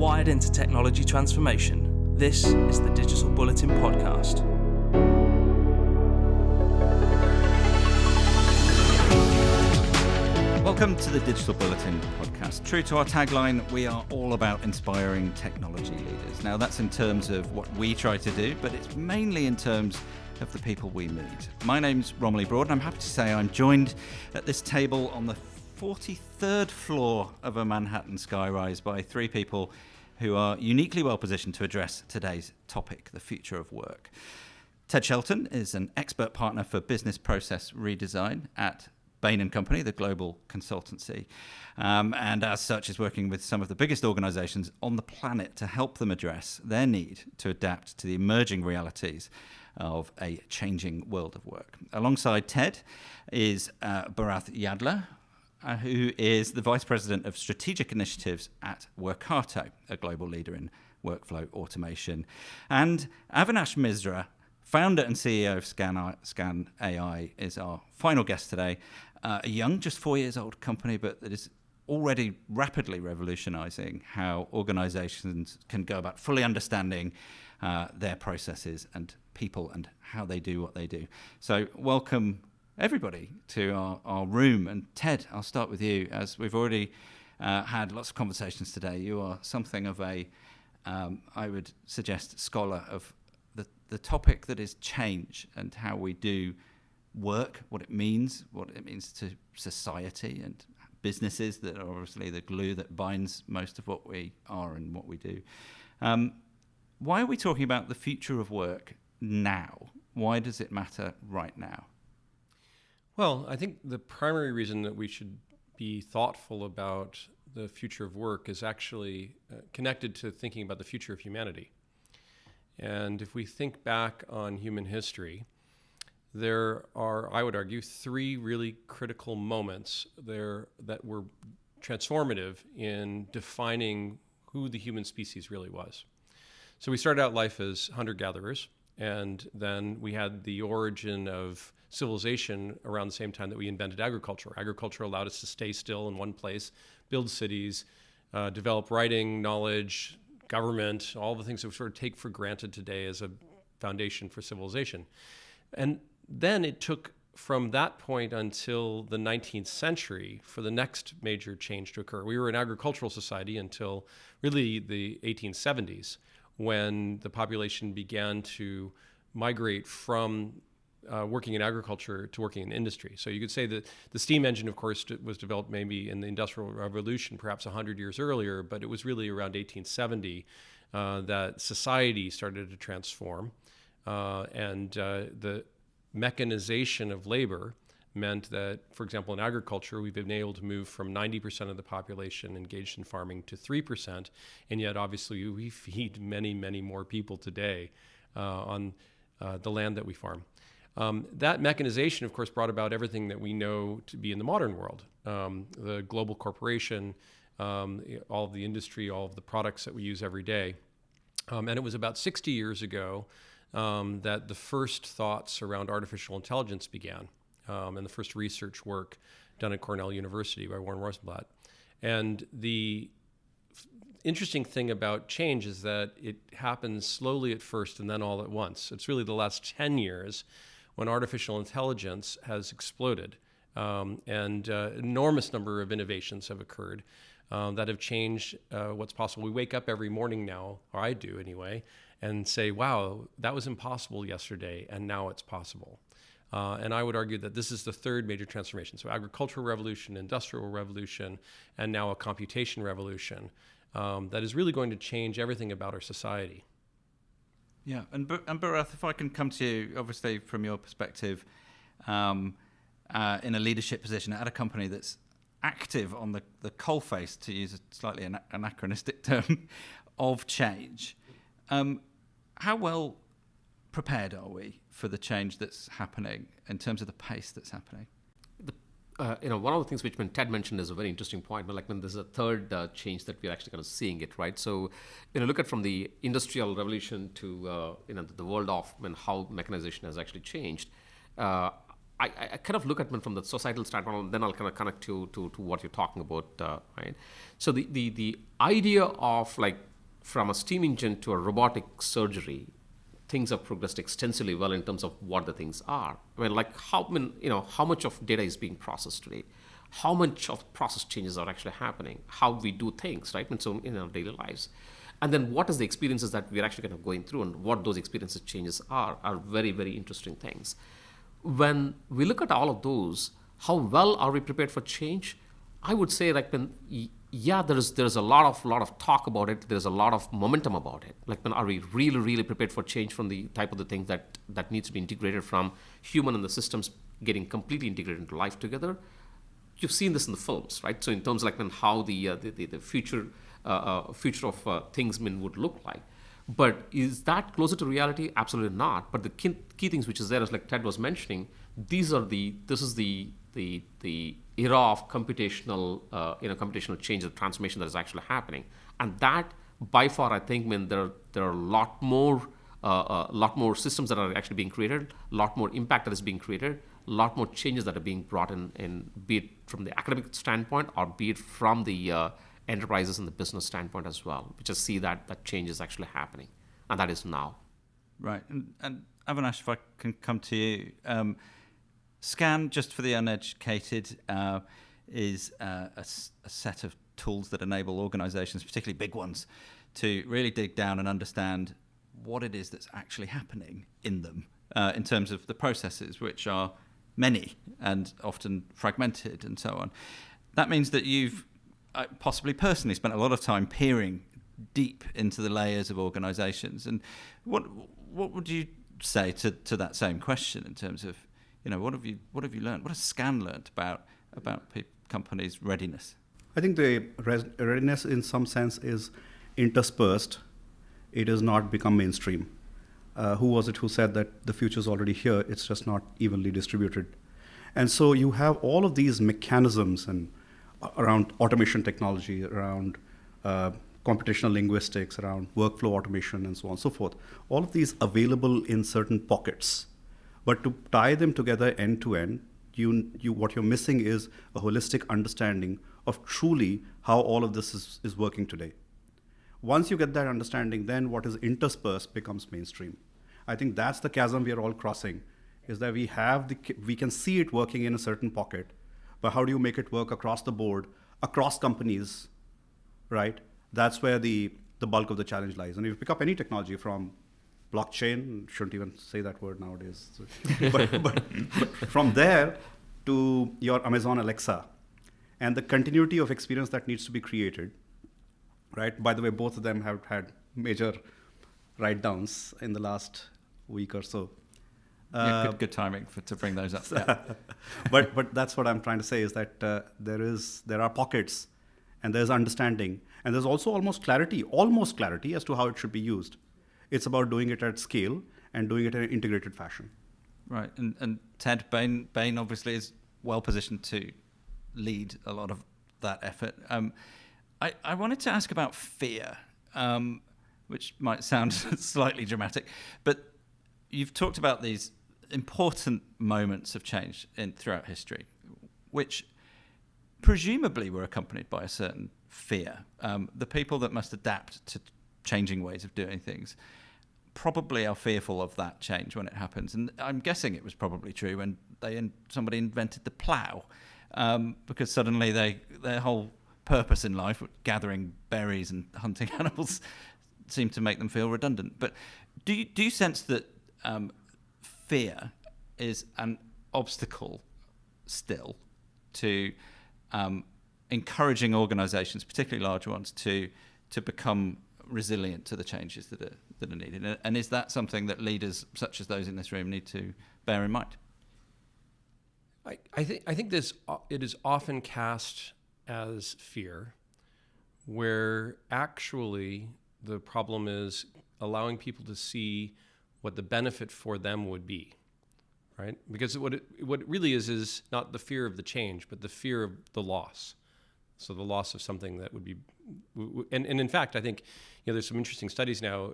wired into technology transformation, this is the Digital Bulletin podcast. Welcome to the Digital Bulletin podcast. True to our tagline, we are all about inspiring technology leaders. Now, that's in terms of what we try to do, but it's mainly in terms of the people we meet. My name's Romilly Broad, and I'm happy to say I'm joined at this table on the 43rd floor of a Manhattan skyrise by three people who are uniquely well positioned to address today's topic, the future of work. Ted Shelton is an expert partner for business process redesign at Bain Company, the global consultancy, and as such is working with some of the biggest organizations on the planet to help them address their need to adapt to the emerging realities of a changing world of work. Alongside Ted is Bharath Yadla, who is the Vice President of Strategic Initiatives at Workato, a global leader in workflow automation, and Avinash Misra, founder and CEO of Skan AI, is our final guest today. A young, just 4 years old company, but that is already rapidly revolutionizing how organizations can go about fully understanding their processes and people and how they do what they do. So welcome everybody to our room. And Ted, I'll start with you, as we've already had lots of conversations today. You are something of a, I would suggest, scholar of the topic that is change and how we do work, what it means to society and businesses that are obviously the glue that binds most of what we are and what we do. Why are we talking about the future of work now? Why does it matter right now? Well, I think the primary reason that we should be thoughtful about the future of work is actually connected to thinking about the future of humanity. And if we think back on human history, there are, I would argue, three really critical moments there that were transformative in defining who the human species really was. So we started out life as hunter-gatherers, and then we had the origin of civilization around the same time that we invented agriculture. Agriculture allowed us to stay still in one place, build cities, develop writing, knowledge, government, all the things that we sort of take for granted today as a foundation for civilization. And then it took from that point until the 19th century for the next major change to occur. We were an agricultural society until really the 1870s, when the population began to migrate from working in agriculture to working in industry. So you could say that the steam engine, of course, was developed maybe in the Industrial Revolution, perhaps 100 years earlier, but it was really around 1870 that society started to transform. And the mechanization of labor meant that, for example, in agriculture, we've been able to move from 90% of the population engaged in farming to 3%, and yet obviously we feed many, many more people today on the land that we farm. That mechanization, of course, brought about everything that we know to be in the modern world. The global corporation, all of the industry, all of the products that we use every day. And it was about 60 years ago that the first thoughts around artificial intelligence began, and the first research work done at Cornell University by Warren Rosenblatt. And the interesting thing about change is that it happens slowly at first and then all at once. It's really the last 10 years when artificial intelligence has exploded, and enormous number of innovations have occurred that have changed what's possible. We wake up every morning now, or I do anyway, and say, wow, that was impossible yesterday, and now it's possible. And I would argue that this is the third major transformation. So agricultural revolution, industrial revolution, and now a computation revolution that is really going to change everything about our society. Yeah, and Bharath, if I can come to you, obviously from your perspective, in a leadership position at a company that's active on the coalface, to use a slightly anachronistic term, of change. How well prepared are we for the change that's happening in terms of the pace that's happening? One of the things which Ted mentioned is a very interesting point. But like when there's a third change that we're actually kind of seeing it, right? So, look at from the industrial revolution to the world of how mechanization has actually changed. I kind of look at it from the societal standpoint, and then I'll kind of connect to what you're talking about, right? So the idea of like from a steam engine to a robotic surgery, things have progressed extensively well in terms of what the things are. I mean, like how much of data is being processed today, how much of process changes are actually happening, how we do things, right? And so in our daily lives, and then what is the experiences that we're actually kind of going through, and what those experiences changes are very, very interesting things. When we look at all of those, how well are we prepared for change? I would say there's a lot of talk about it. There's a lot of momentum about it. Like, are we really, really prepared for change from the type of the thing that needs to be integrated from human and the systems getting completely integrated into life together? You've seen this in the films, right? So in terms of like how the future of things would look like. But is that closer to reality? Absolutely not. But the key things which is there, as like Ted was mentioning, this is the era of computational change, the transformation that is actually happening, and that by far, I think, there are a lot more systems that are actually being created, a lot more impact that is being created, a lot more changes that are being brought in, be it from the academic standpoint or be it from the enterprises and the business standpoint as well. We just see that change is actually happening, and that is now. Right, and Avinash, if I can come to you. Skan, just for the uneducated, is a set of tools that enable organizations, particularly big ones, to really dig down and understand what it is that's actually happening in them in terms of the processes, which are many and often fragmented and so on. That means that you've possibly personally spent a lot of time peering deep into the layers of organizations. And what would you say to that same question in terms of, what have you learned? What has Skan learned about companies' readiness? I think the readiness in some sense is interspersed. It has not become mainstream. Who was it who said that the future is already here? It's just not evenly distributed. And so you have all of these mechanisms and around automation technology, around computational linguistics, around workflow automation, and so on and so forth. All of these available in certain pockets. But to tie them together end to end, what you're missing is a holistic understanding of truly how all of this is working today. Once you get that understanding, then what is interspersed becomes mainstream. I think that's the chasm we are all crossing, is that we can see it working in a certain pocket, but how do you make it work across the board, across companies, right? That's where the bulk of the challenge lies. And if you pick up any technology from blockchain, shouldn't even say that word nowadays, but from there to your Amazon Alexa, and the continuity of experience that needs to be created, right? By the way, both of them have had major write-downs in the last week or so. Good timing to bring those up. Yeah. But that's what I'm trying to say, is that there are pockets, and there's understanding, and there's also almost clarity as to how it should be used. It's about doing it at scale and doing it in an integrated fashion. Right, and Ted, Bain obviously is well positioned to lead a lot of that effort. I wanted to ask about fear, which might sound slightly dramatic, but you've talked about these important moments of change throughout history, which presumably were accompanied by a certain fear. The people that must adapt to changing ways of doing things probably are fearful of that change when it happens. And I'm guessing it was probably true when somebody invented the plough, because suddenly their whole purpose in life, gathering berries and hunting animals, seemed to make them feel redundant. But do you sense that fear is an obstacle still to encouraging organizations, particularly large ones, to become resilient to the changes that are needed? And is that something that leaders such as those in this room need to bear in mind? I think it is often cast as fear, where actually the problem is allowing people to see what the benefit for them would be, right? Because what it really is not the fear of the change, but the fear of the loss. So the loss of something that would be, and in fact, I think there's some interesting studies now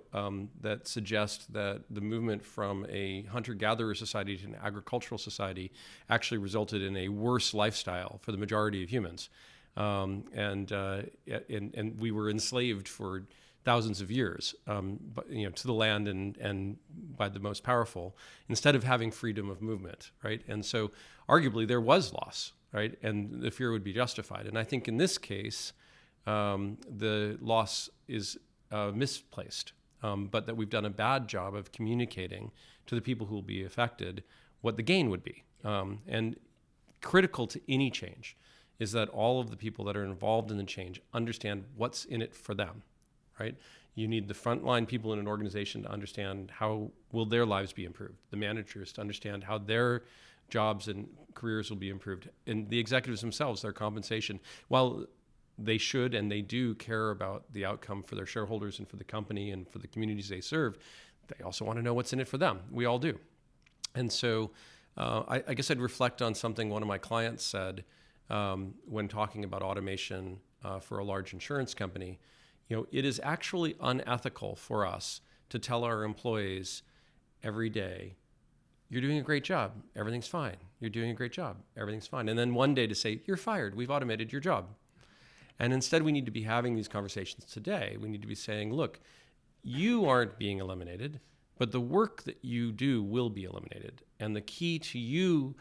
that suggest that the movement from a hunter-gatherer society to an agricultural society actually resulted in a worse lifestyle for the majority of humans, and we were enslaved for thousands of years, but, to the land and by the most powerful, instead of having freedom of movement, right? And so arguably there was loss, right? And the fear would be justified. And I think in this case, the loss is misplaced, but that we've done a bad job of communicating to the people who will be affected what the gain would be. And critical to any change is that all of the people that are involved in the change understand what's in it for them, right? You need the frontline people in an organization to understand how will their lives be improved, the managers to understand how their jobs and careers will be improved, and the executives themselves, their compensation. While they should and they do care about the outcome for their shareholders and for the company and for the communities they serve, they also want to know what's in it for them. We all do. And so I guess I'd reflect on something one of my clients said when talking about automation for a large insurance company. It is actually unethical for us to tell our employees every day, you're doing a great job, everything's fine. You're doing a great job, everything's fine. And then one day to say, you're fired, we've automated your job. And instead we need to be having these conversations today. We need to be saying, look, you aren't being eliminated, but the work that you do will be eliminated. And the key to you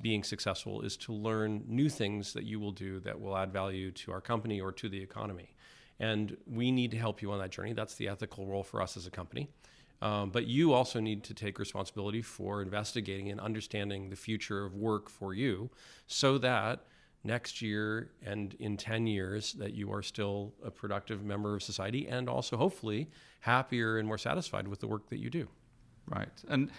being successful is to learn new things that you will do that will add value to our company or to the economy. And we need to help you on that journey. That's the ethical role for us as a company. But you also need to take responsibility for investigating and understanding the future of work for you so that next year and in 10 years that you are still a productive member of society and also hopefully happier and more satisfied with the work that you do. Right. And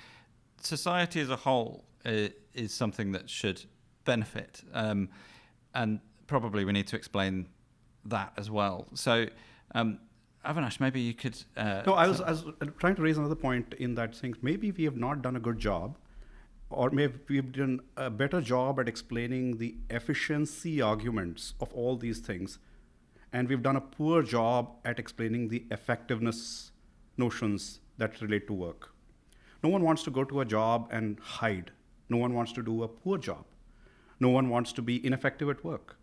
society as a whole is something that should benefit. And probably we need to explain that as well. So, Avinash, maybe you could... No, I was trying to raise another point in that thing. Maybe we have not done a good job, or maybe we've done a better job at explaining the efficiency arguments of all these things. And we've done a poor job at explaining the effectiveness notions that relate to work. No one wants to go to a job and hide. No one wants to do a poor job. No one wants to be ineffective at work.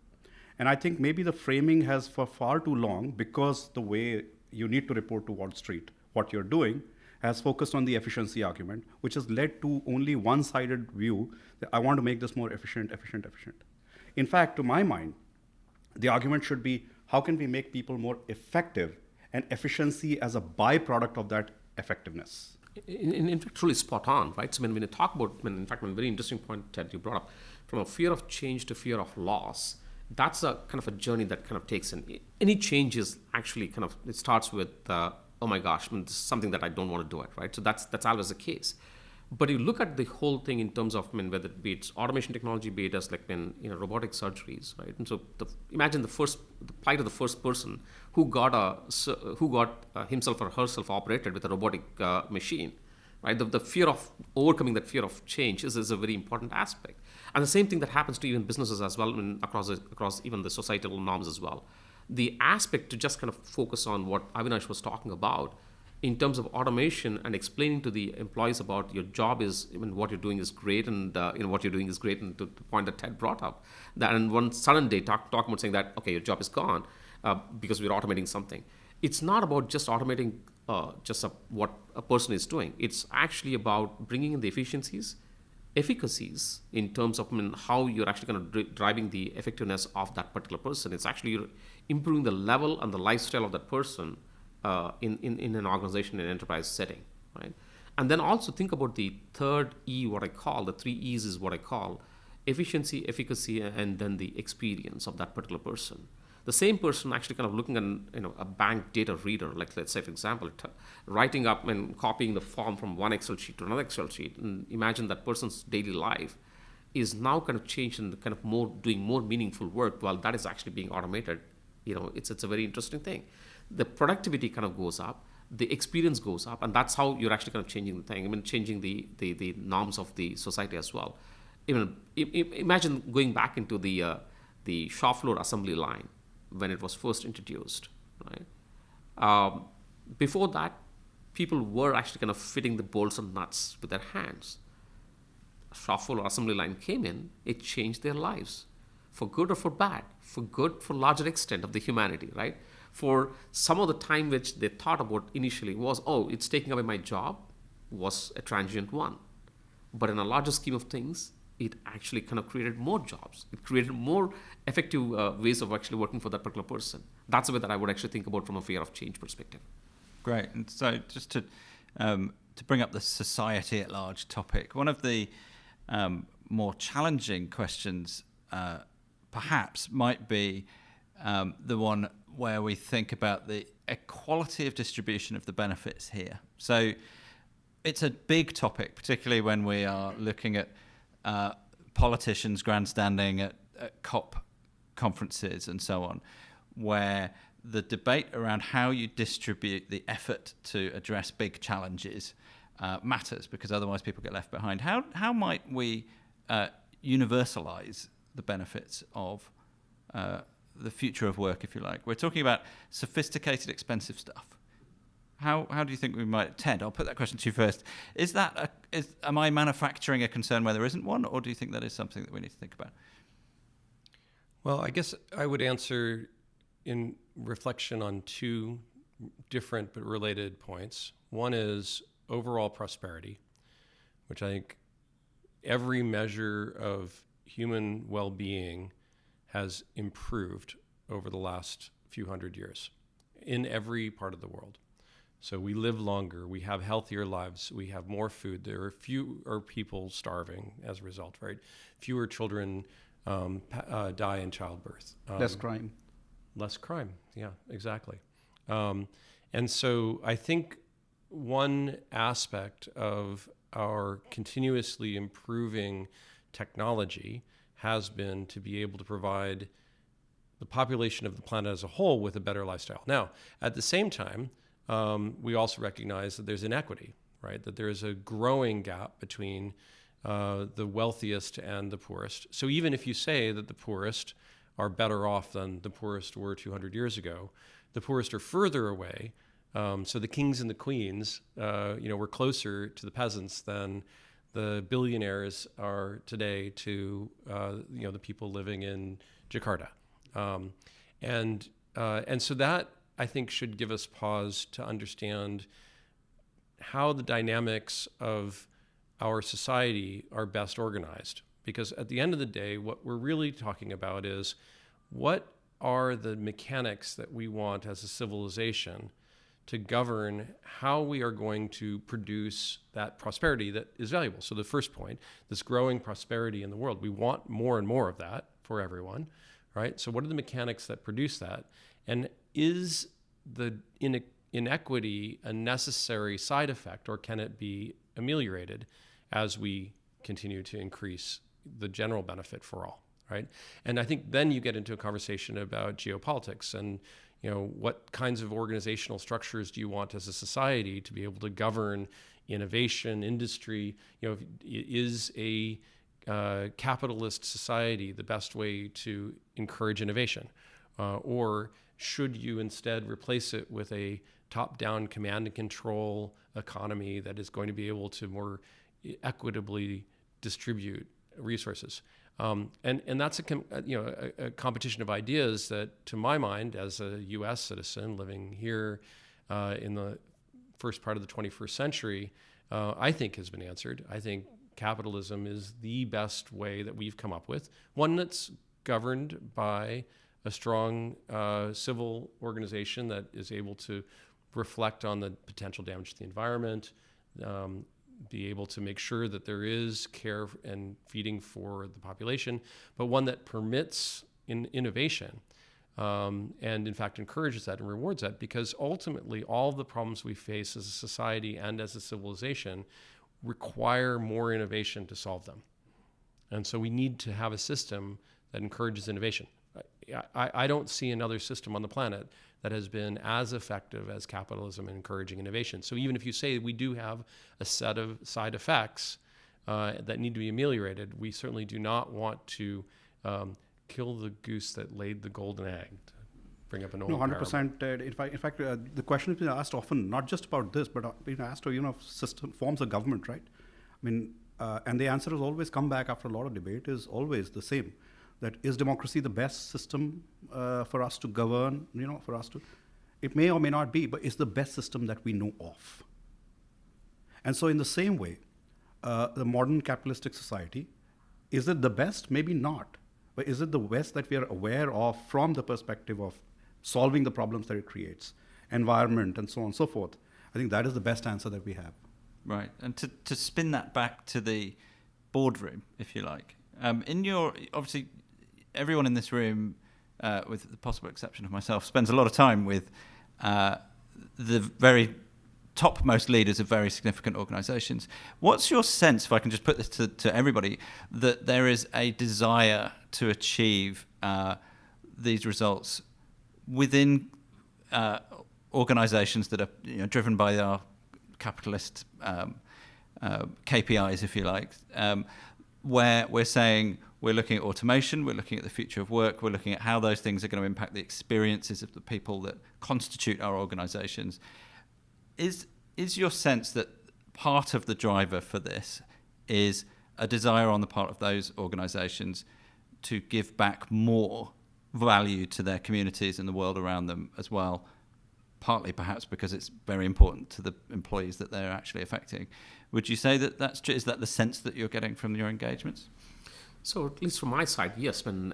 And I think maybe the framing has for far too long, because the way you need to report to Wall Street what you're doing has focused on the efficiency argument, which has led to only one-sided view that I want to make this more efficient. In fact, to my mind, the argument should be, how can we make people more effective, and efficiency as a byproduct of that effectiveness? In fact, truly spot on, right? So when you talk about, in fact, one very interesting point that you brought up, from a fear of change to fear of loss, that's a kind of a journey that kind of takes in. Any change is actually kind of, it starts with, oh my gosh, this is something that I don't want to do it, right? So that's always the case. But you look at the whole thing in terms of, whether it be it's automation technology, be it as like robotic surgeries, right? And so imagine the plight of the first person who got himself or herself operated with a robotic machine, right? The fear of overcoming that fear of change is a very important aspect. And the same thing that happens to even businesses as well, across even the societal norms as well. The aspect to just kind of focus on what Avinash was talking about in terms of automation and explaining to the employees about your job is, what you're doing is great, and what you're doing is great, and to the point that Ted brought up, that and one sudden day talk about saying that, okay, your job is gone because we're automating something. It's not about just automating what a person is doing. It's actually about bringing in the efficacies in terms of how you're actually kind of driving the effectiveness of that particular person. It's actually improving the level and the lifestyle of that person in an organization, in an enterprise setting, right? And then also think about the third E, what I call, the 3 E's is what I call efficiency, efficacy, and then the experience of that particular person. The same person actually kind of looking at a bank data reader, like let's say, for example, writing up and copying the form from one Excel sheet to another Excel sheet, and imagine that person's daily life is now kind of changed and kind of doing more meaningful work while that is actually being automated. It's a very interesting thing. The productivity kind of goes up, the experience goes up, and that's how you're actually kind of changing the thing. Changing the norms of the society as well. Imagine going back into the shop floor assembly line when it was first introduced, right? Before that, people were actually kind of fitting the bolts and nuts with their hands. A shop floor assembly line came in, it changed their lives, for good or for bad, for good for larger extent of the humanity, right? For some of the time which they thought about initially was, oh, it's taking away my job, was a transient one. But in a larger scheme of things, it actually kind of created more jobs. It created more effective ways of actually working for that particular person. That's the way that I would actually think about from a fear of change perspective. Great. And so just to bring up the society at large topic, one of the more challenging questions perhaps might be the one where we think about the equality of distribution of the benefits here. So it's a big topic, particularly when we are looking at politicians grandstanding at COP conferences and so on, where the debate around how you distribute the effort to address big challenges matters, because otherwise people get left behind. How might we universalize the benefits of the future of work, if you like? We're talking about sophisticated, expensive stuff. How do you think we might? Ted, I'll put that question to you first. Am I manufacturing a concern where there isn't one, or do you think that is something that we need to think about? Well, I guess I would answer in reflection on two different but related points. One is overall prosperity, which I think every measure of human well-being has improved over the last few hundred years in every part of the world. So we live longer, we have healthier lives, we have more food, there are fewer people starving as a result, right? Fewer children die in childbirth. Less crime. Less crime, yeah, exactly. And so I think one aspect of our continuously improving technology has been to be able to provide the population of the planet as a whole with a better lifestyle. Now, at the same time, we also recognize that there's inequity, right? That there is a growing gap between the wealthiest and the poorest. So even if you say that the poorest are better off than the poorest were 200 years ago, the poorest are further away. So the kings and the queens, were closer to the peasants than the billionaires are today to the people living in Jakarta, and so that, I think, should give us pause to understand how the dynamics of our society are best organized. Because at the end of the day, what we're really talking about is what are the mechanics that we want as a civilization to govern how we are going to produce that prosperity that is valuable. So the first point, this growing prosperity in the world, we want more and more of that for everyone, right? So what are the mechanics that produce that? And is the inequity a necessary side effect, or can it be ameliorated as we continue to increase the general benefit for all, right? And I think then you get into a conversation about geopolitics and what kinds of organizational structures do you want as a society to be able to govern innovation, industry? Is a capitalist society the best way to encourage innovation? Or should you instead replace it with a top-down command and control economy that is going to be able to more equitably distribute resources? And that's a competition of ideas that, to my mind, as a U.S. citizen living here in the first part of the 21st century, I think has been answered. I think capitalism is the best way that we've come up with, one that's governed by a strong civil organization that is able to reflect on the potential damage to the environment, be able to make sure that there is care and feeding for the population, but one that permits innovation and in fact encourages that and rewards that, because ultimately all of the problems we face as a society and as a civilization require more innovation to solve them. And so we need to have a system that encourages innovation. I don't see another system on the planet that has been as effective as capitalism in encouraging innovation. So even if you say we do have a set of side effects that need to be ameliorated, we certainly do not want to kill the goose that laid the golden egg, to bring up an old 100%. In fact, the question has been asked often, not just about this, but being asked to, system forms of government, right? I mean, and the answer has always come back after a lot of debate is always the same. That is democracy the best system for us to govern, for us to It may or may not be, but it's the best system that we know of. And so in the same way, the modern capitalistic society, is it the best? Maybe not. But is it the best that we are aware of from the perspective of solving the problems that it creates, environment, and so on and so forth? I think that is the best answer that we have. Right. And to spin that back to the boardroom, if you like, obviously, everyone in this room, with the possible exception of myself, spends a lot of time with the very topmost leaders of very significant organizations. What's your sense, if I can just put this to everybody, that there is a desire to achieve these results within organizations that are driven by our capitalist KPIs, if you like, where we're saying we're looking at automation, we're looking at the future of work, we're looking at how those things are going to impact the experiences of the people that constitute our organizations. Is your sense that part of the driver for this is a desire on the part of those organizations to give back more value to their communities and the world around them as well, partly perhaps because it's very important to the employees that they're actually affecting? Would you say that that's true? Is that the sense that you're getting from your engagements? So at least from my side, yes. When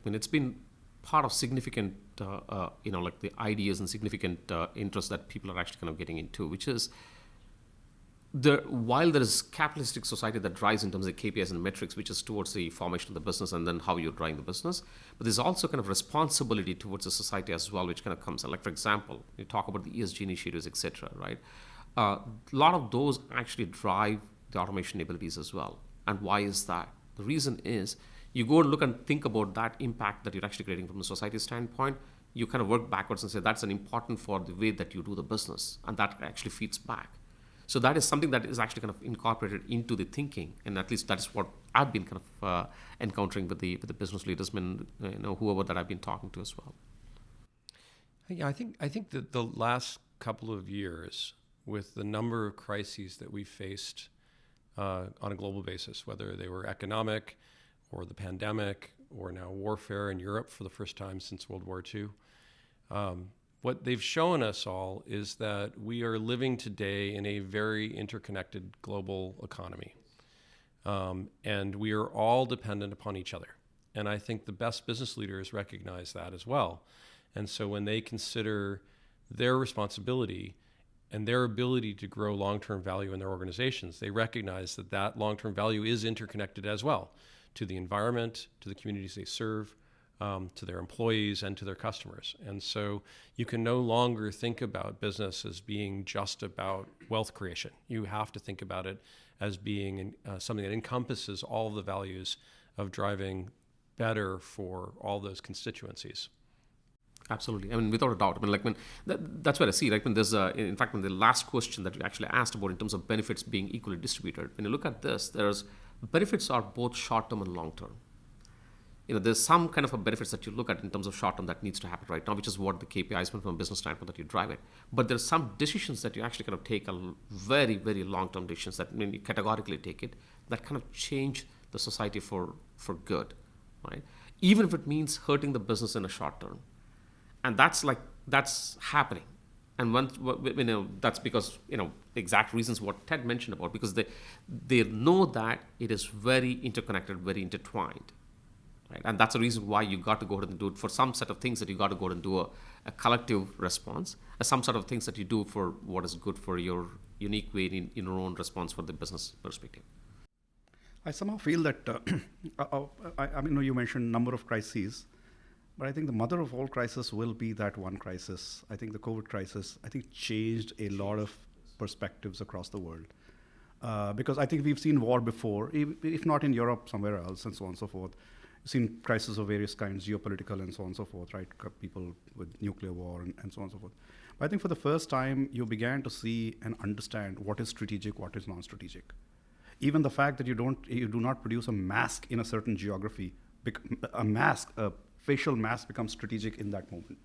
it's been part of significant, the ideas and significant interests that people are actually kind of getting into, which is while there is capitalistic society that drives in terms of KPIs and metrics, which is towards the formation of the business and then how you're driving the business, but there's also kind of responsibility towards the society as well, which kind of comes in. Like, for example, you talk about the ESG initiatives, etc., right? A lot of those actually drive the automation abilities as well. And why is that? The reason is you go and look and think about that impact that you're actually creating from the society standpoint. You kind of work backwards and say that's an important for the way that you do the business, and that actually feeds back. So that is something that is actually kind of incorporated into the thinking, and at least that is what I've been kind of encountering with the business leaders, whoever that I've been talking to as well. Yeah, I think that the last couple of years, with the number of crises that we faced on a global basis, whether they were economic or the pandemic or now warfare in Europe for the first time since World War II, what they've shown us all is that we are living today in a very interconnected global economy. And we are all dependent upon each other. And I think the best business leaders recognize that as well. And so when they consider their responsibility and their ability to grow long-term value in their organizations, they recognize that that long-term value is interconnected as well to the environment, to the communities they serve, to their employees and to their customers. And so you can no longer think about business as being just about wealth creation. You have to think about it as being something that encompasses all of the values of driving better for all those constituencies. Absolutely. I mean, without a doubt. I mean, that's what I see. When there's in fact, when the last question that you actually asked about in terms of benefits being equally distributed, when you look at this, benefits are both short-term and long-term. There's some kind of a benefits that you look at in terms of short-term that needs to happen right now, which is what the KPIs from a business standpoint that you drive it. But there's some decisions that you actually kind of take a very, very long-term decisions that when you categorically take it, that kind of change the society for good, right? Even if it means hurting the business in a short term. And that's happening. And that's because, exact reasons what Ted mentioned about, because they know that it is very interconnected, very intertwined. Right? And that's the reason why you got to go ahead and do it for some set of things that you got to go ahead and do a collective response, some sort of things that you do for what is good for your unique way in your own response for the business perspective. I somehow feel that, you mentioned number of crises, but I think the mother of all crises will be that one crisis. I think the COVID crisis, changed a lot of perspectives across the world. Because I think we've seen war before, if not in Europe, somewhere else, and so on and so forth. Seen crises of various kinds, geopolitical and so on and so forth, right? People with nuclear war and so on and so forth. But I think for the first time, you began to see and understand what is strategic, what is non-strategic. Even the fact that you do not produce a mask in a certain geography, a facial mask becomes strategic in that moment.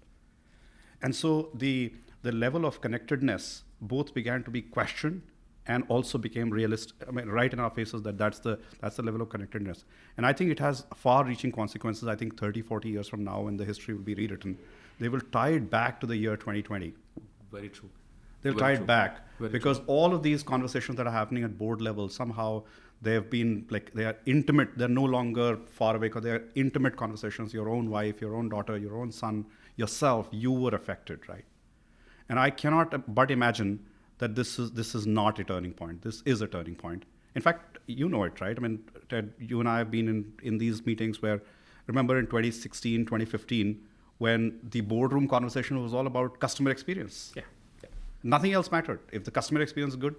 And so the level of connectedness both began to be questioned and also became realist. I mean, right in our faces that's the level of connectedness. And I think it has far-reaching consequences. I think 30, 40 years from now, when the history will be rewritten, they will tie it back to the year 2020. Very true. They'll tie it back because all of these conversations that are happening at board level, somehow they have been like, they are intimate. They're no longer far away because they are intimate conversations. Your own wife, your own daughter, your own son, yourself, you were affected, right? And I cannot but imagine that this is not a turning point. This is a turning point. In fact, you know it, right? I mean, Ted, you and I have been in these meetings where, remember in 2016, 2015, when the boardroom conversation was all about customer experience. Yeah. Nothing else mattered. If the customer experience is good,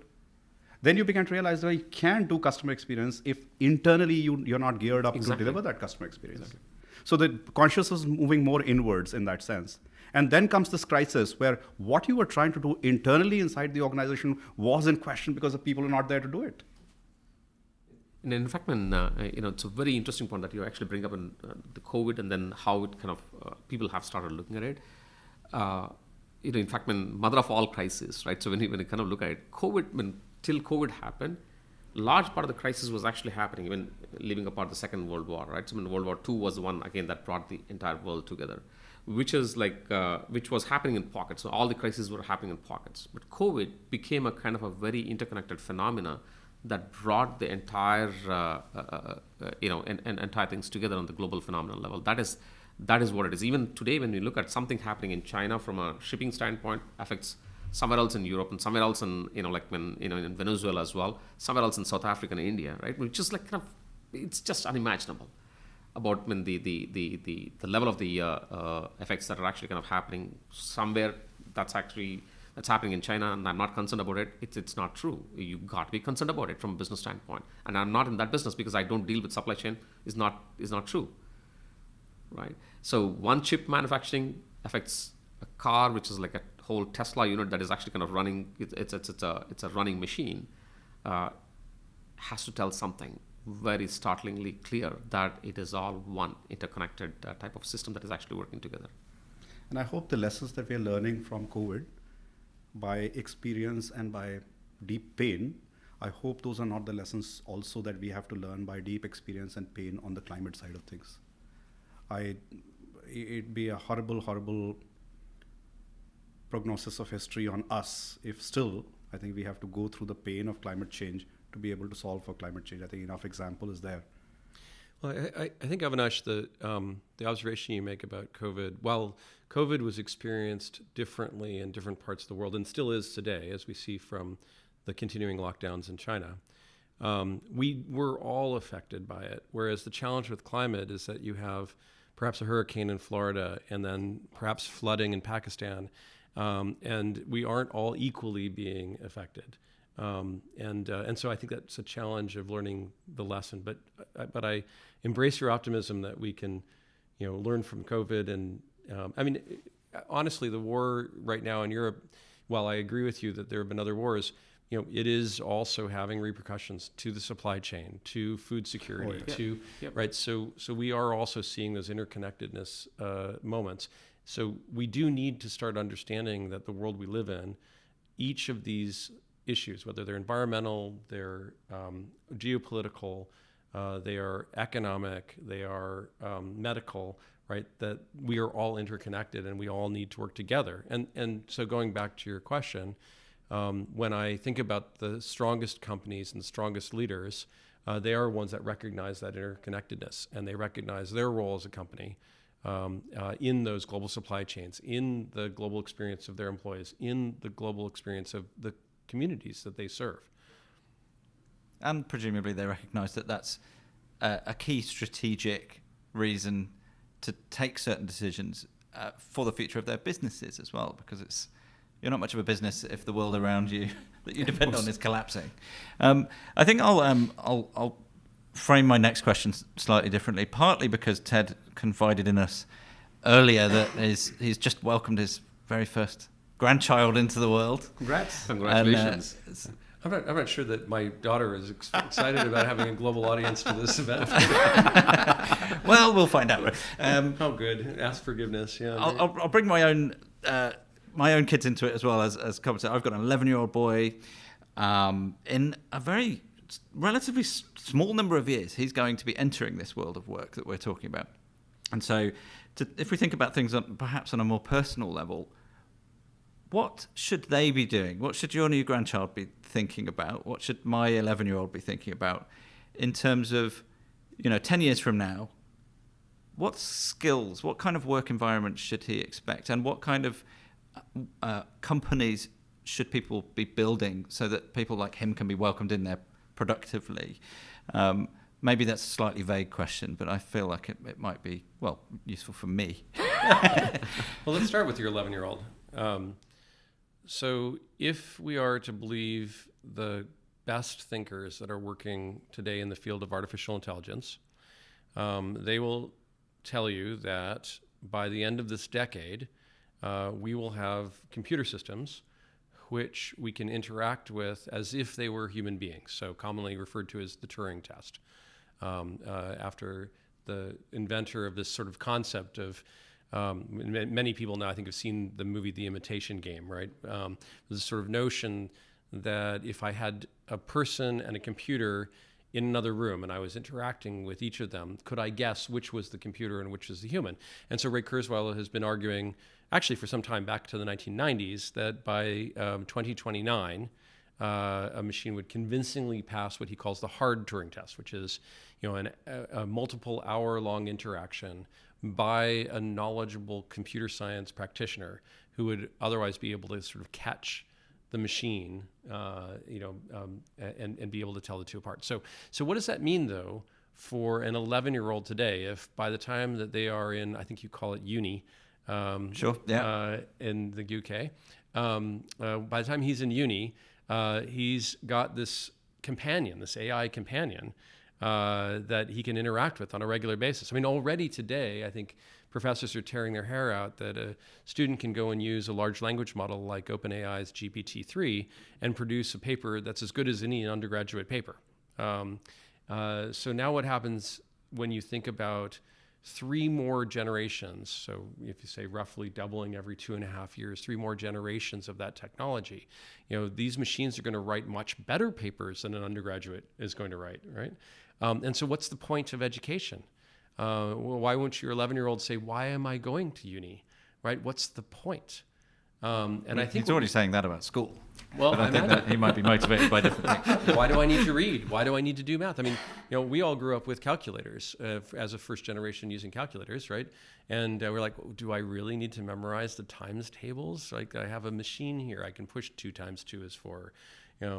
then you began to realize that you can't do customer experience if internally you're not geared up to deliver that customer experience. Exactly. So the consciousness is moving more inwards in that sense. And then comes this crisis where what you were trying to do internally inside the organization was in question because the people are not there to do it. And in fact, it's a very interesting point that you actually bring up in the COVID and then how it kind of people have started looking at it. In fact, mother of all crises, right? So when you kind of look at it, till COVID happened, large part of the crisis was actually happening, even leaving apart the Second World War, right? So World War II was the one, again, that brought the entire world together, which was happening in pockets. So all the crises were happening in pockets. But COVID became a kind of a very interconnected phenomena that brought the entire, entire things together on the global phenomenal level. That is what it is. Even today, when we look at something happening in China from a shipping standpoint, affects somewhere else in Europe and somewhere else in, in Venezuela as well, somewhere else in South Africa and India, right? Which is like kind of, it's just unimaginable about the level of the effects that are actually kind of happening somewhere that's happening in China, and I'm not concerned about it. It's not true. You got to be concerned about it from a business standpoint. And I'm not in that business because I don't deal with supply chain is not true. Right. So one chip manufacturing affects a car, which is like a whole Tesla unit that is actually kind of running. It's a running machine. Has to tell something very startlingly clear that it is all one interconnected type of system that is actually working together. And I hope the lessons that we are learning from COVID, by experience and by deep pain, I hope those are not the lessons also that we have to learn by deep experience and pain on the climate side of things. It'd be a horrible prognosis of history on us if still, I think we have to go through the pain of climate change to be able to solve for climate change. I think enough example is there. Well, I think, Avinash, the observation you make about COVID, while COVID was experienced differently in different parts of the world and still is today, as we see from the continuing lockdowns in China, we were all affected by it. Whereas the challenge with climate is that you have perhaps a hurricane in Florida and then perhaps flooding in Pakistan, and we aren't all equally being affected. And so I think that's a challenge of learning the lesson. But I embrace your optimism that we can, learn from COVID. And honestly, the war right now in Europe, while I agree with you that there have been other wars, it is also having repercussions to the supply chain, to food security, right. So we are also seeing those interconnectedness moments. So we do need to start understanding that the world we live in, each of these issues, whether they're environmental, they're geopolitical, they are economic, they are medical, right? That we are all interconnected and we all need to work together. And so going back to your question, when I think about the strongest companies and the strongest leaders, they are ones that recognize that interconnectedness, and they recognize their role as a company in those global supply chains, in the global experience of their employees, in the global experience of the communities that they serve. And presumably they recognize that that's a key strategic reason to take certain decisions for the future of their businesses as well, because you're not much of a business if the world around you that you depend on is collapsing. I think I'll frame my next question slightly differently, partly because Ted confided in us earlier that he's just welcomed his very first grandchild into the world. Congratulations. I'm not sure that my daughter is excited about having a global audience to this event. Well, we'll find out. Oh, good. Ask forgiveness. Yeah. I'll bring my own kids into it as well as commentator. I've got an 11-year-old boy. in a very relatively small number of years, he's going to be entering this world of work that we're talking about. And so if we think about things perhaps on a more personal level, what should they be doing? What should your new grandchild be thinking about? What should my 11-year-old be thinking about in terms of, 10 years from now? What skills, what kind of work environment should he expect? And what kind of companies should people be building so that people like him can be welcomed in there productively? Maybe that's a slightly vague question, but I feel like it might be, useful for me. Well, let's start with your 11-year-old. So if we are to believe the best thinkers that are working today in the field of artificial intelligence, they will tell you that by the end of this decade, we will have computer systems which we can interact with as if they were human beings, so commonly referred to as the Turing test, after the inventor of this sort of concept of many people now I think have seen the movie The Imitation Game, right? This sort of notion that if I had a person and a computer in another room and I was interacting with each of them, could I guess which was the computer and which was the human? And so Ray Kurzweil has been arguing, actually for some time back to the 1990s, that by 2029, a machine would convincingly pass what he calls the hard Turing test, which is a multiple hour-long interaction by a knowledgeable computer science practitioner who would otherwise be able to sort of catch the machine, and be able to tell the two apart. So what does that mean, though, for an 11-year-old today, if by the time that they are in, I think you call it uni, Sure, yeah. In the UK, by the time he's in uni, he's got this companion, this AI companion, that he can interact with on a regular basis. I mean, already today, I think professors are tearing their hair out that a student can go and use a large language model like OpenAI's GPT-3 and produce a paper that's as good as any undergraduate paper. So now what happens when you think about 3 more generations, so if you say roughly doubling every 2.5 years, 3 more generations of that technology, these machines are going to write much better papers than an undergraduate is going to write, right? And so what's the point of education? Why won't your 11-year-old say, why am I going to uni, right? What's the point? And I think he's already saying that about school. Well, but I think that he might be motivated by different things. Why do I need to read? Why do I need to do math? I mean, we all grew up with calculators as a first generation using calculators, right? And we're like, do I really need to memorize the times tables? Like, I have a machine here. I can push 2 times 2 is 4.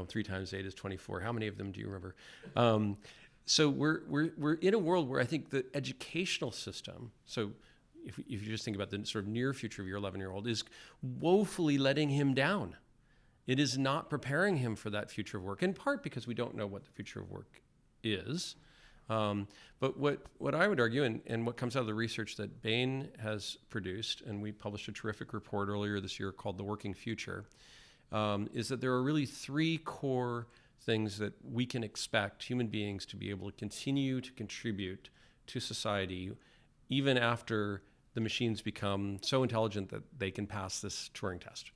3 times 8 is 24. How many of them do you remember? So we're in a world where I think the educational system, so if you just think about the sort of near future of your 11-year-old, is woefully letting him down. It is not preparing him for that future of work, in part because we don't know what the future of work is. But what I would argue, and what comes out of the research that Bain has produced, and we published a terrific report earlier this year called The Working Future, is that there are really 3 core things that we can expect human beings to be able to continue to contribute to society even after the machines become so intelligent that they can pass this Turing test.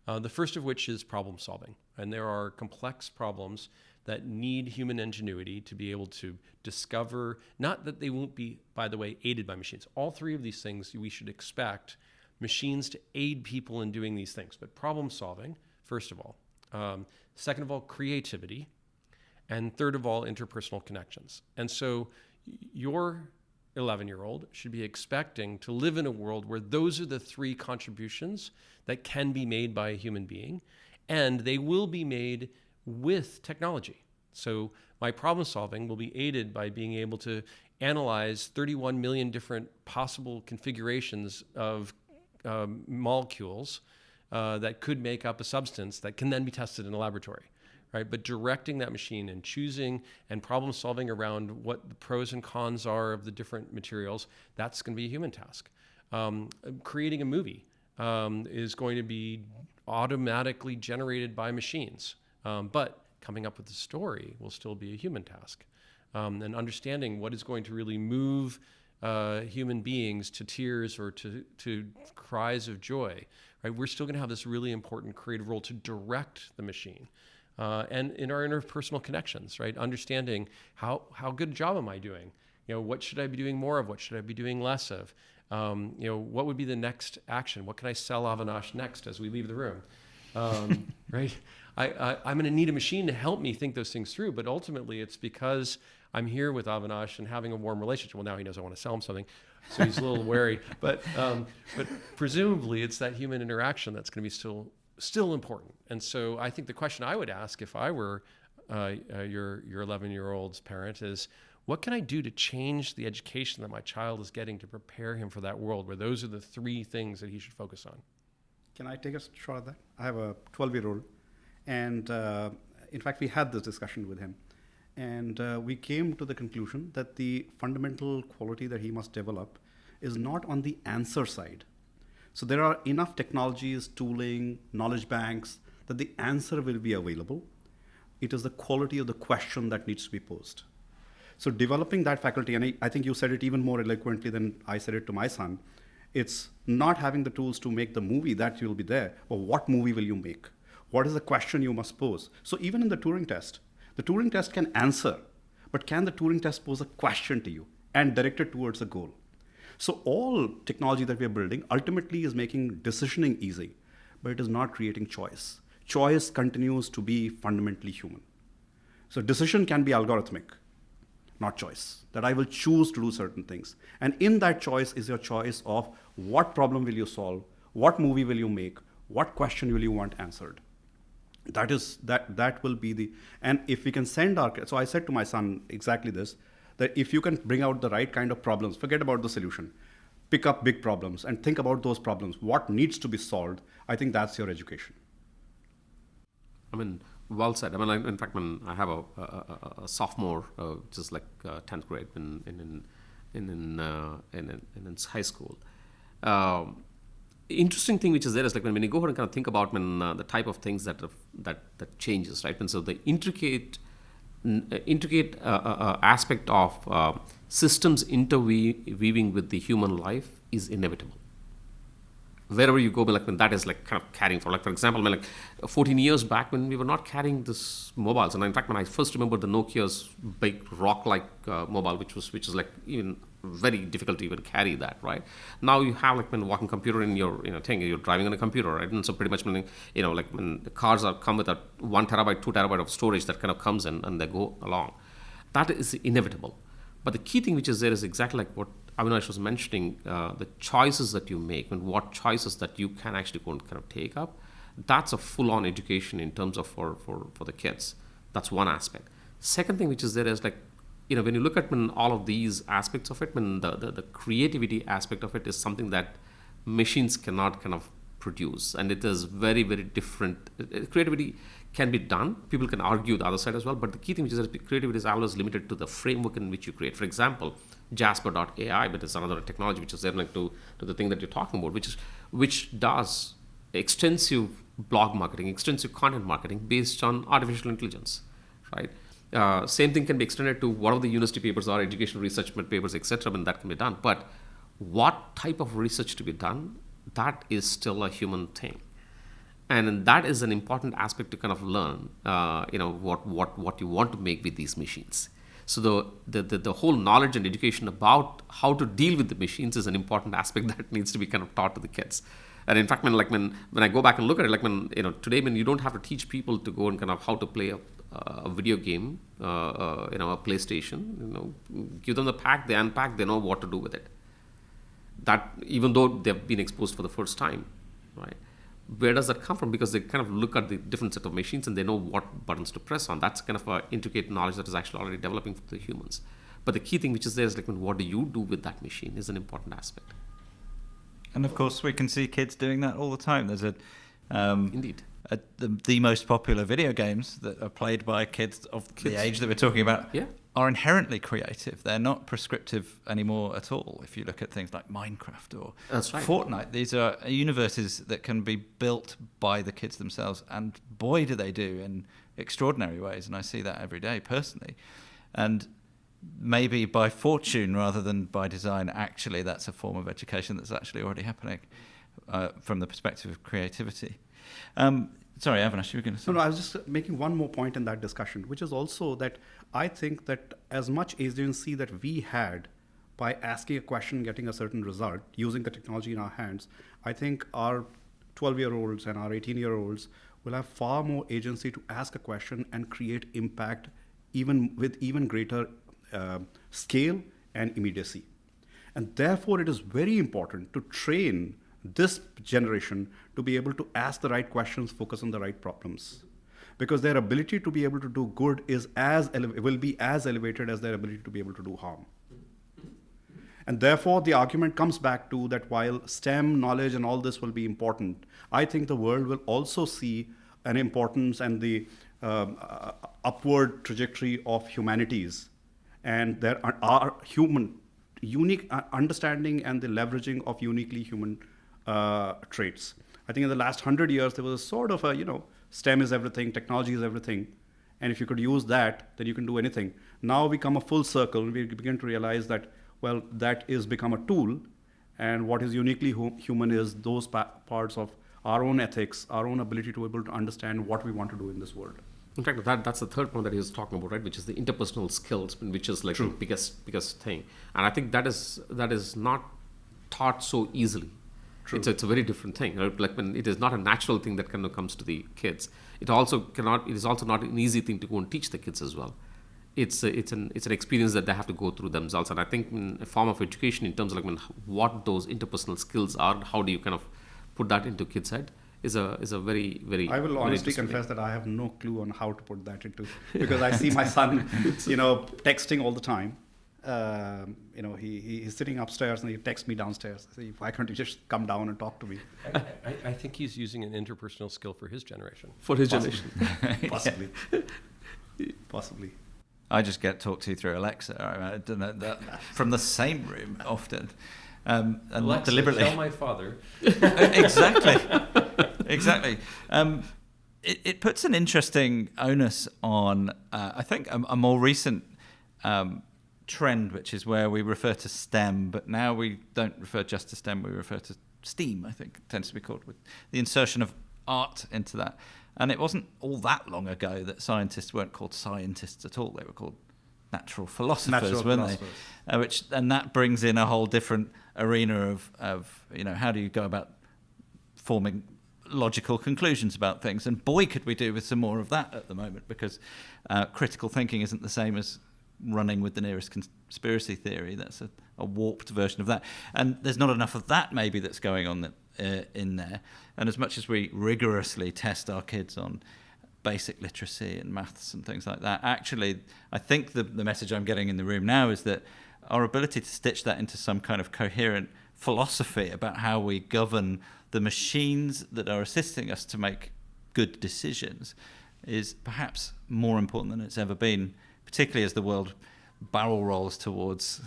The first of which is problem solving. And there are complex problems that need human ingenuity to be able to discover, not that they won't be, by the way, aided by machines. All 3 of these things we should expect machines to aid people in doing these things. But problem solving, first of all. Second of all, creativity. And third of all, interpersonal connections. And so your 11-year-old should be expecting to live in a world where those are the 3 contributions that can be made by a human being, and they will be made with technology. So my problem solving will be aided by being able to analyze 31 million different possible configurations of molecules that could make up a substance that can then be tested in a laboratory. Right? But directing that machine and choosing and problem solving around what the pros and cons are of the different materials, that's going to be a human task. Creating a movie is going to be automatically generated by machines. But coming up with the story will still be a human task. And understanding what is going to really move human beings to tears or to cries of joy. Right? We're still going to have this really important creative role to direct the machine. and in our interpersonal connections, right? Understanding how good a job am I doing? What should I be doing more of? What should I be doing less of? What would be the next action? What can I sell Avinash next as we leave the room? Right? I'm going to need a machine to help me think those things through, but ultimately it's because I'm here with Avinash and having a warm relationship. Well, now he knows I want to sell him something, so he's a little wary. But presumably it's that human interaction that's going to be still important. And so I think the question I would ask if I were your 11-year-old's parent is, what can I do to change the education that my child is getting to prepare him for that world where those are the 3 things that he should focus on? Can I take a shot at that? I have a 12-year-old, and in fact, we had this discussion with him. And we came to the conclusion that the fundamental quality that he must develop is not on the answer side. So there are enough technologies, tooling, knowledge banks, that the answer will be available. It is the quality of the question that needs to be posed. So developing that faculty, and I think you said it even more eloquently than I said it to my son, it's not having the tools to make the movie, that you'll be there, but what movie will you make? What is the question you must pose? So even in the Turing test can answer, but can the Turing test pose a question to you and direct it towards a goal? So all technology that we are building ultimately is making decisioning easy, but it is not creating choice. Choice continues to be fundamentally human. So decision can be algorithmic, not choice, that I will choose to do certain things. And in that choice is your choice of what problem will you solve, what movie will you make, what question will you want answered. That will be the, and if we can send so I said to my son exactly this, that if you can bring out the right kind of problems, forget about the solution, pick up big problems and think about those problems, what needs to be solved, I think that's your education. I mean, well said. I mean, in fact, I have a sophomore, just like 10th grade in high school. Interesting thing which is there is like when you go ahead and kind of think about the type of things that changes, right? And so the intricate aspect of systems interweaving with the human life is inevitable. Wherever you go, like when that is like kind of carrying for, like for example, like 14 years back when we were not carrying this mobiles, and in fact when I first remember the Nokia's big rock-like mobile, which is like even very difficult to even carry that, right? Now you have like when walking computer in your thing, you're driving on a computer, right? And so pretty much when like when the cars come with a 1 terabyte, 2 terabyte of storage that kind of comes in and they go along, that is inevitable. But the key thing which is there is exactly like what Avinash was mentioning, the choices that you make and what choices that you can actually go and kind of take up. That's a full-on education in terms of for the kids. That's one aspect. Second thing which is there is like, when you look at all of these aspects of it, the creativity aspect of it is something that machines cannot kind of produce, and it is very, very different. Creativity can be done. People can argue the other side as well, but the key thing which is that creativity is always limited to the framework in which you create. For example, Jasper.ai, but it's another technology which is there like to the thing that you're talking about, which does extensive blog marketing, extensive content marketing based on artificial intelligence, right? Same thing can be extended to whatever the university papers are, educational research papers, etc. That can be done. But what type of research to be done, that is still a human thing. And that is an important aspect to kind of learn, what you want to make with these machines. So the whole knowledge and education about how to deal with the machines is an important aspect that needs to be kind of taught to the kids. And in fact, when I go back and look at it, today you don't have to teach people to go and kind of how to play a video game, a PlayStation. Give them the pack, they unpack, they know what to do with it. That even though they've been exposed for the first time, right? Where does that come from? Because they kind of look at the different set of machines and they know what buttons to press on. That's kind of an intricate knowledge that is actually already developing for the humans. But the key thing which is there is like, what do you do with that machine is an important aspect. And of course, we can see kids doing that all the time. There's indeed. The most popular video games that are played by kids of the age that we're talking about are inherently creative. They're not prescriptive anymore at all. If you look at things like Minecraft or Fortnite, these are universes that can be built by the kids themselves. And boy, do they do in extraordinary ways. And I see that every day personally. And maybe by fortune rather than by design, actually that's a form of education that's actually already happening from the perspective of creativity. Sorry, Avinash, you were going to say. No, I was just making one more point in that discussion, which is also that I think that as much agency that we had by asking a question, getting a certain result, using the technology in our hands, I think our 12-year-olds and our 18-year-olds will have far more agency to ask a question and create impact with even greater scale and immediacy. And therefore, it is very important to train this generation to be able to ask the right questions, focus on the right problems, because their ability to be able to do good will be as elevated as their ability to be able to do harm. And therefore, the argument comes back to that while STEM knowledge and all this will be important, I think the world will also see an importance and the upward trajectory of humanities, and there are unique understanding and the leveraging of uniquely human traits. I think in the last 100 years, there was a sort of STEM is everything, technology is everything. And if you could use that, then you can do anything. Now we come a full circle. We begin to realize that, well, that is become a tool. And what is uniquely human is those parts of our own ethics, our own ability to be able to understand what we want to do in this world. In fact, that's the third point that he was talking about, right? Which is the interpersonal skills, which is like True. the biggest thing. And I think that is not taught so easily. True. It's a very different thing. Right? Like when it is not a natural thing that kind of comes to the kids. It is also not an easy thing to go and teach the kids as well. It's an experience that they have to go through themselves. And I think in a form of education in terms of like what those interpersonal skills are, how do you kind of put that into kids' head, is a very, very. I will honestly confess that I have no clue on how to put that into, because I see my son, texting all the time. He's sitting upstairs and he texts me downstairs. I say, why can't you just come down and talk to me? I think he's using an interpersonal skill for his generation. Generation. Possibly. Possibly. I just get talked to through Alexa. I don't know that from the same room often, and Alexa, not deliberately. Tell my father. Exactly. It puts an interesting onus on, I think, a more recent trend, which is where we refer to STEM, but now we don't refer just to STEM, we refer to STEAM, I think it tends to be called, with the insertion of art into that. And it wasn't all that long ago that scientists weren't called scientists at all. They were called natural philosophers, weren't they? And that brings in a whole different arena of how do you go about forming logical conclusions about things. And boy, could we do with some more of that at the moment, because critical thinking isn't the same as running with the nearest conspiracy theory. That's a warped version of that. And there's not enough of that maybe that's going on in there. And as much as we rigorously test our kids on basic literacy and maths and things like that, actually, I think the message I'm getting in the room now is that our ability to stitch that into some kind of coherent philosophy about how we govern the machines that are assisting us to make good decisions is perhaps more important than it's ever been, particularly as the world barrel rolls towards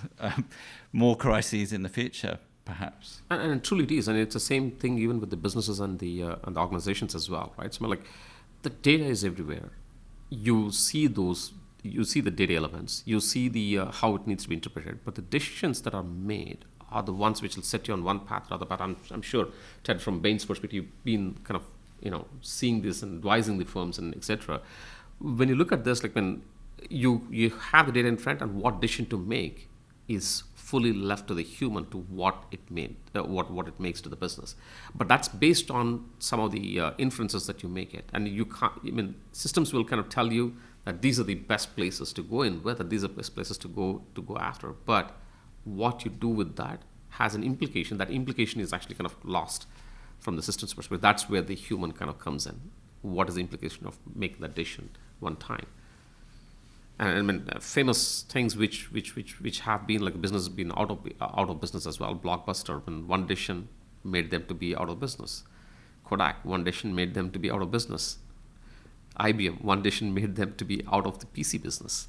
more crises in the future, perhaps. And truly it is, and it's the same thing even with the businesses and the organizations as well, right? So like the data is everywhere. You see the data elements, you see the how it needs to be interpreted, but the decisions that are made are the ones which will set you on one path or other path. I'm sure, Ted, from Bain's perspective, you've been kind of seeing this and advising the firms and etc. When you look at this, like when you have the data in front, and what decision to make is fully left to the human to what it makes to the business. But that's based on some of the inferences that you make it, and you can't. Systems will kind of tell you that these are the best places to go in, whether these are best places to go after. But what you do with that has an implication. That implication is actually kind of lost from the system's perspective. That's where the human kind of comes in. What is the implication of making that decision one time? And famous things which have been like business been out of business as well. Blockbuster, when one decision made them to be out of business. Kodak, one decision made them to be out of business. IBM, one decision made them to be out of the PC business.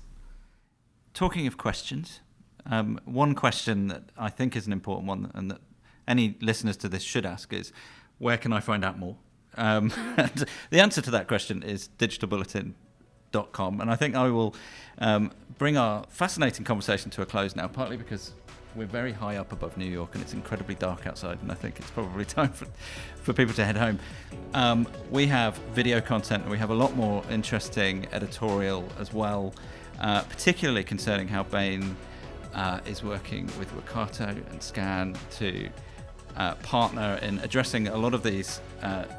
Talking of questions, one question that I think is an important one, and that any listeners to this should ask, is where can I find out more? And the answer to that question is digitalbulletin.com, and I think I will bring our fascinating conversation to a close now, partly because We're very high up above New York, and it's incredibly dark outside, and I think it's probably time for people to head home. We have video content, and we have a lot more interesting editorial as well, particularly concerning how Bain is working with Workato and Skan to partner in addressing a lot of these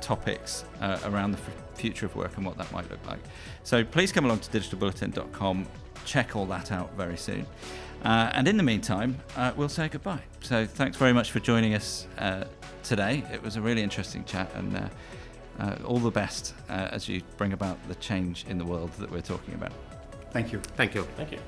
topics around the future of work and what that might look like. So please come along to digitalbulletin.com, check all that out very soon. And in the meantime, we'll say goodbye. So thanks very much for joining us today. It was a really interesting chat, and all the best as you bring about the change in the world that we're talking about. Thank you. Thank you. Thank you.